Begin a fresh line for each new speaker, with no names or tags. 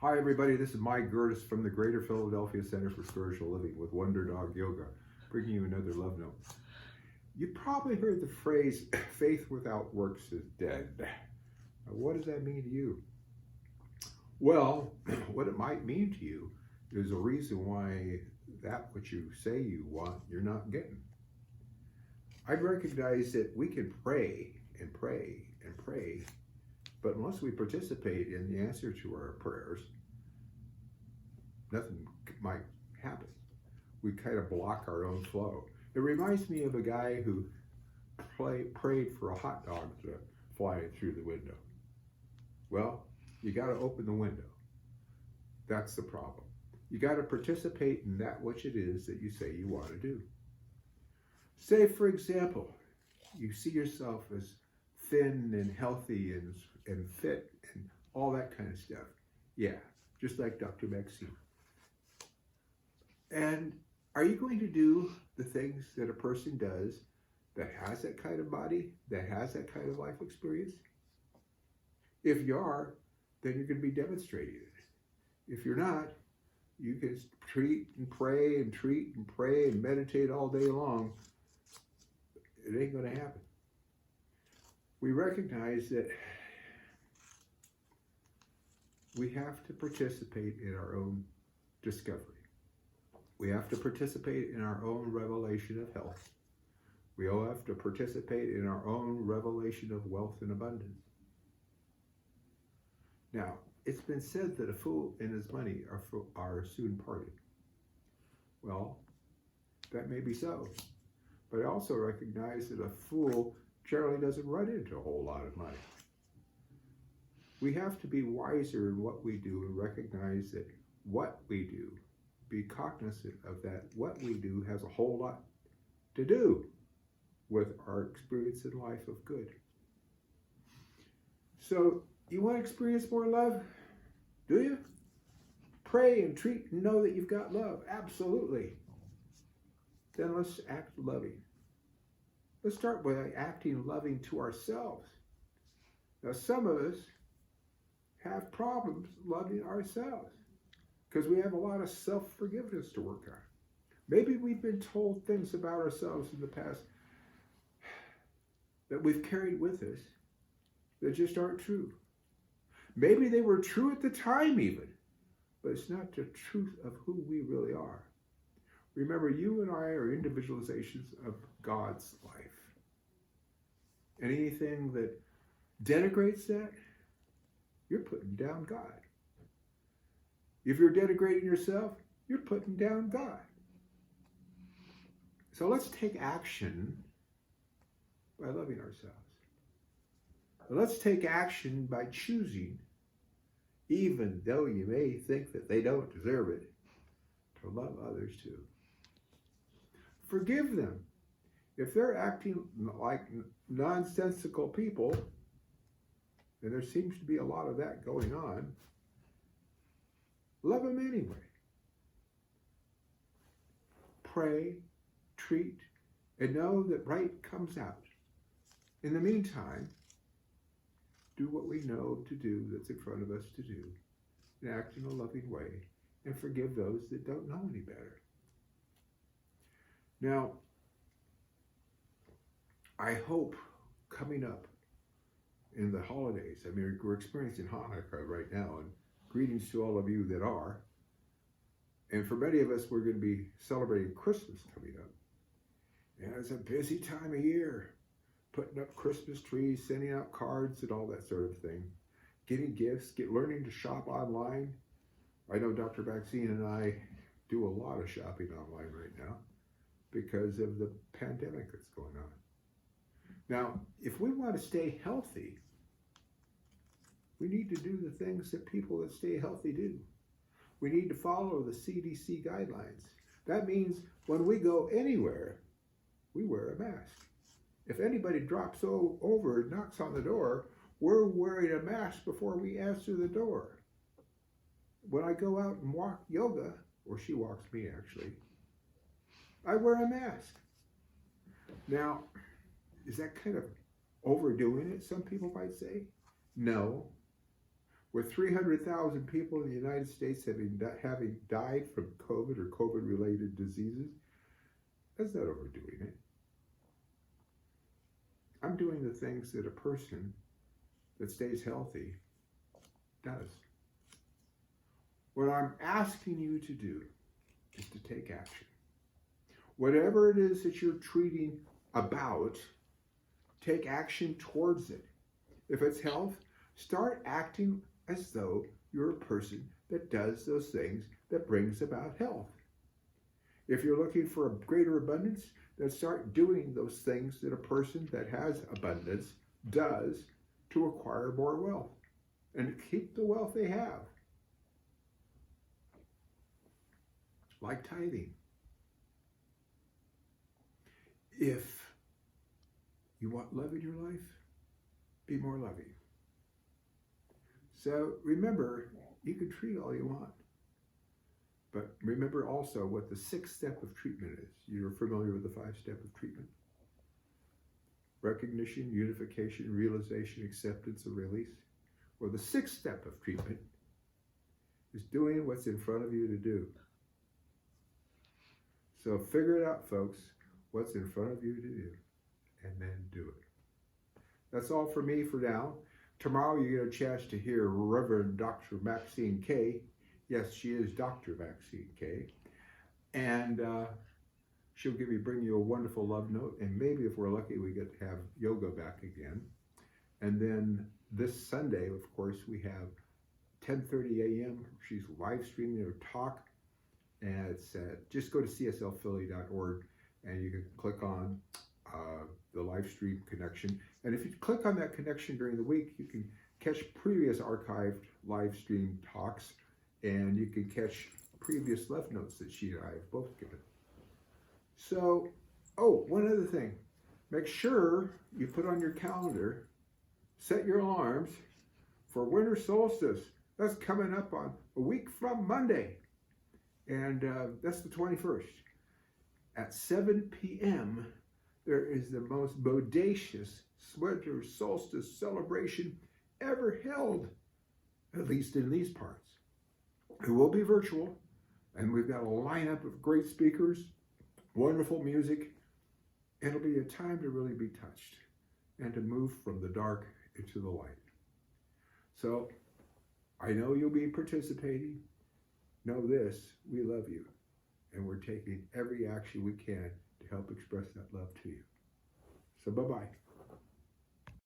Hi everybody, this is Mike Gerdes from the Greater Philadelphia Center for Spiritual Living with Wonder Dog Yoga, bringing you another love note. You probably heard the phrase, faith without works is dead. Now, what does that mean to you? Well, what it might mean to you is a reason why that which you say you want, you're not getting. I recognize that we can pray and pray and pray, but unless we participate in the answer to our prayers, nothing might happen. We kind of block our own flow. It reminds me of a guy who prayed for a hot dog to fly through the window. Well, you got to open the window. That's the problem. You got to participate in that which it is that you say you want to do. Say, for example, you see yourself as thin and healthy and fit and all that kind of stuff. Yeah, just like Dr. Maxine. And are you going to do the things that a person does that has that kind of body, that has that kind of life experience? If you are, then you're going to be demonstrating it. If you're not, you can treat and pray and treat and pray and meditate all day long. It ain't going to happen. We recognize that we have to participate in our own discovery. We have to participate in our own revelation of health. We all have to participate in our own revelation of wealth and abundance. Now, it's been said that a fool and his money are soon parted. Well, that may be so. But I also recognize that a fool generally doesn't run into a whole lot of money. We have to be wiser in what we do and recognize that what we do, be cognizant of that what we do has a whole lot to do with our experience in life of good. So, you want to experience more love? Do you? Pray and treat and know that you've got love. Absolutely. Then let's act loving. Let's start by acting loving to ourselves. Now, some of us have problems loving ourselves because we have a lot of self-forgiveness to work on. Maybe we've been told things about ourselves in the past that we've carried with us that just aren't true. Maybe they were true at the time even, but it's not the truth of who we really are. Remember, you and I are individualizations of God's life. Anything that denigrates that, you're putting down God. If you're denigrating yourself, you're putting down God. So let's take action by loving ourselves. Let's take action by choosing, even though you may think that they don't deserve it, to love others too. Forgive them. If they're acting like nonsensical people, and there seems to be a lot of that going on, love them anyway. Pray, treat, and know that right comes out. In the meantime, do what we know to do that's in front of us to do, and act in a loving way, and forgive those that don't know any better. Now, I hope coming up in the holidays, I mean, we're experiencing Hanukkah right now, and greetings to all of you that are. And for many of us, we're going to be celebrating Christmas coming up. And it's a busy time of year, putting up Christmas trees, sending out cards and all that sort of thing, getting gifts, learning to shop online. I know Dr. Maxine and I do a lot of shopping online right now because of the pandemic that's going on. Now, if we want to stay healthy, we need to do the things that people that stay healthy do. We need to follow the CDC guidelines. That means when we go anywhere, we wear a mask. If anybody drops over and knocks on the door, we're wearing a mask before we answer the door. When I go out and walk yoga, or she walks me actually, I wear a mask. Now, is that kind of overdoing it, some people might say? No. with 300,000 people in the United States having died from COVID or COVID-related diseases, that's not overdoing it. I'm doing the things that a person that stays healthy does. What I'm asking you to do is to take action. Whatever it is that you're treating about, take action towards it. If it's health, start acting as though you're a person that does those things that brings about health. If you're looking for a greater abundance, then start doing those things that a person that has abundance does to acquire more wealth and keep the wealth they have. Like tithing. If you want love in your life, be more loving. So remember, you can treat all you want. But remember also what the 6th step of treatment is. You're familiar with the 5-step of treatment? Recognition, unification, realization, acceptance, and release. Well, the 6th step of treatment is doing what's in front of you to do. So figure it out, folks, what's in front of you to do, and then do it. That's all for me for now. Tomorrow you get a chance to hear Reverend Dr. Maxine K. Yes, she is Dr. Maxine K. And she'll bring you a wonderful love note. And maybe if we're lucky, we get to have yoga back again. And then this Sunday, of course, we have 10:30 a.m. She's live streaming her talk. And it's just go to cslphilly.org and you can click on the live stream connection. And if you click on that connection during the week, you can catch previous archived live stream talks, and you can catch previous love notes that she and I have both given. So, one other thing. Make sure you put on your calendar, set your alarms for winter solstice. That's coming up on a week from Monday. And that's the 21st. At 7 p.m., there is the most bodacious winter solstice celebration ever held, at least in these parts. It will be virtual, and we've got a lineup of great speakers, wonderful music, and it'll be a time to really be touched and to move from the dark into the light. So, I know you'll be participating. Know this, we love you, and we're taking every action we can to help express that love to you. So bye-bye.